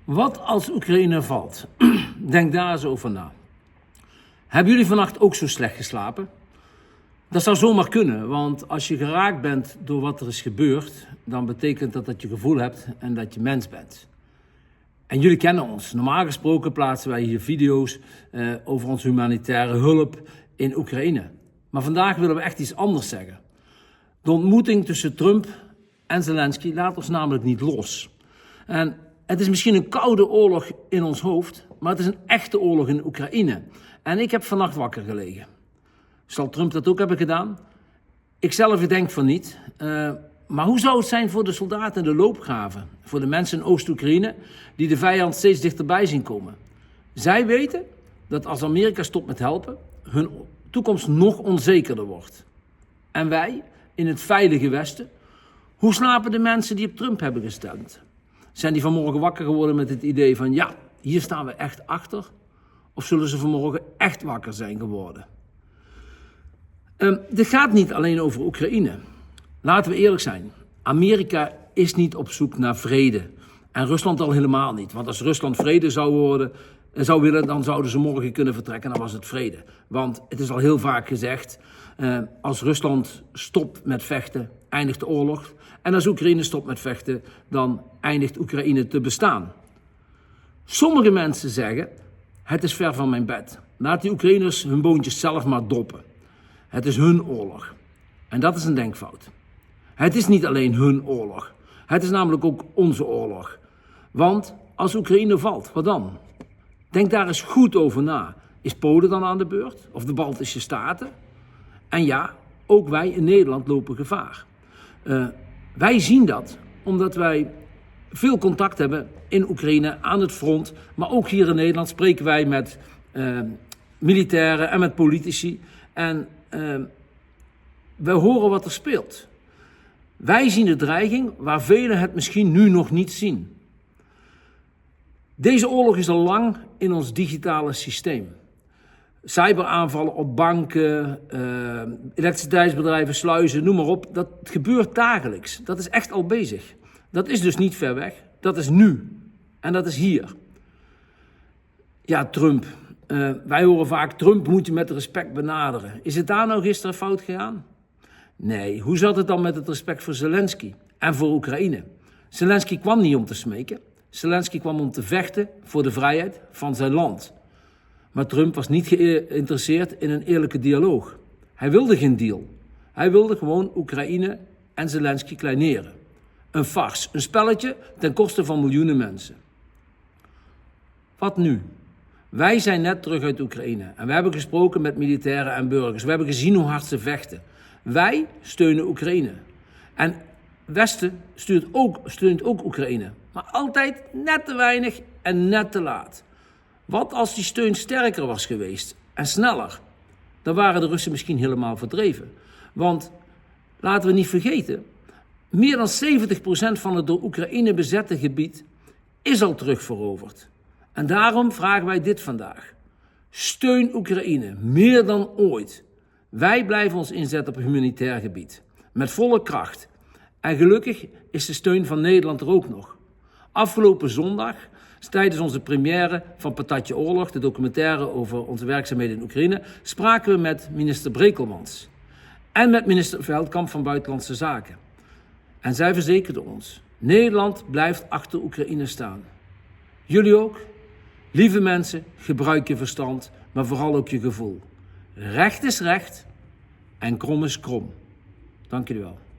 Wat als Oekraïne valt? Denk daar eens over na. Hebben jullie vannacht ook zo slecht geslapen? Dat zou zomaar kunnen, want als je geraakt bent door wat er is gebeurd, dan betekent dat je gevoel hebt en dat je mens bent. En jullie kennen ons. Normaal gesproken plaatsen wij hier video's over onze humanitaire hulp in Oekraïne. Maar vandaag willen we echt iets anders zeggen. De ontmoeting tussen Trump en Zelensky laat ons namelijk niet los. En het is misschien een koude oorlog in ons hoofd, maar het is een echte oorlog in Oekraïne. En ik heb vannacht wakker gelegen. Zal Trump dat ook hebben gedaan? Ik zelf denk van niet. Maar hoe zou het zijn voor de soldaten in de loopgraven? Voor de mensen in Oost-Oekraïne die de vijand steeds dichterbij zien komen? Zij weten dat als Amerika stopt met helpen, hun toekomst nog onzekerder wordt. En wij, in het veilige Westen, hoe slapen de mensen die op Trump hebben gestemd? Zijn die vanmorgen wakker geworden met het idee van ja, hier staan we echt achter? Of zullen ze vanmorgen echt wakker zijn geworden? Dit gaat niet alleen over Oekraïne. Laten we eerlijk zijn. Amerika is niet op zoek naar vrede. En Rusland al helemaal niet. Want als Rusland vrede zou willen, dan zouden ze morgen kunnen vertrekken. Dan was het vrede. Want het is al heel vaak gezegd, als Rusland stopt met vechten, eindigt de oorlog. En als Oekraïne stopt met vechten, dan eindigt Oekraïne te bestaan. Sommige mensen zeggen, het is ver van mijn bed. Laat die Oekraïners hun boontjes zelf maar doppen. Het is hun oorlog. En dat is een denkfout. Het is niet alleen hun oorlog. Het is namelijk ook onze oorlog. Want als Oekraïne valt, wat dan? Denk daar eens goed over na. Is Polen dan aan de beurt? Of de Baltische Staten? En ja, ook wij in Nederland lopen gevaar. Wij zien dat omdat wij veel contact hebben in Oekraïne, aan het front. Maar ook hier in Nederland spreken wij met militairen en met politici. En wij horen wat er speelt. Wij zien de dreiging waar velen het misschien nu nog niet zien. Deze oorlog is al lang in ons digitale systeem. Cyberaanvallen op banken, elektriciteitsbedrijven, sluizen, noem maar op. Dat gebeurt dagelijks. Dat is echt al bezig. Dat is dus niet ver weg. Dat is nu. En dat is hier. Ja, Trump. Wij horen vaak, Trump moet je met respect benaderen. Is het daar nou gisteren fout gegaan? Nee, hoe zat het dan met het respect voor Zelensky en voor Oekraïne? Zelensky kwam niet om te smeken. Zelensky kwam om te vechten voor de vrijheid van zijn land. Maar Trump was niet geïnteresseerd in een eerlijke dialoog. Hij wilde geen deal. Hij wilde gewoon Oekraïne en Zelensky kleineren. Een farce, een spelletje ten koste van miljoenen mensen. Wat nu? Wij zijn net terug uit Oekraïne en we hebben gesproken met militairen en burgers. We hebben gezien hoe hard ze vechten. Wij steunen Oekraïne. En Westen steunt ook Oekraïne. Maar altijd net te weinig en net te laat. Wat als die steun sterker was geweest en sneller? Dan waren de Russen misschien helemaal verdreven. Want, laten we niet vergeten, meer dan 70% van het door Oekraïne bezette gebied is al terugveroverd. En daarom vragen wij dit vandaag. Steun Oekraïne, meer dan ooit. Wij blijven ons inzetten op humanitair gebied. Met volle kracht. En gelukkig is de steun van Nederland er ook nog. Afgelopen zondag, tijdens onze première van Patatje Oorlog, de documentaire over onze werkzaamheden in Oekraïne, spraken we met minister Brekelmans. En met minister Veldkamp van Buitenlandse Zaken. En zij verzekerden ons, Nederland blijft achter Oekraïne staan. Jullie ook? Lieve mensen, gebruik je verstand, maar vooral ook je gevoel. Recht is recht en krom is krom. Dank jullie wel.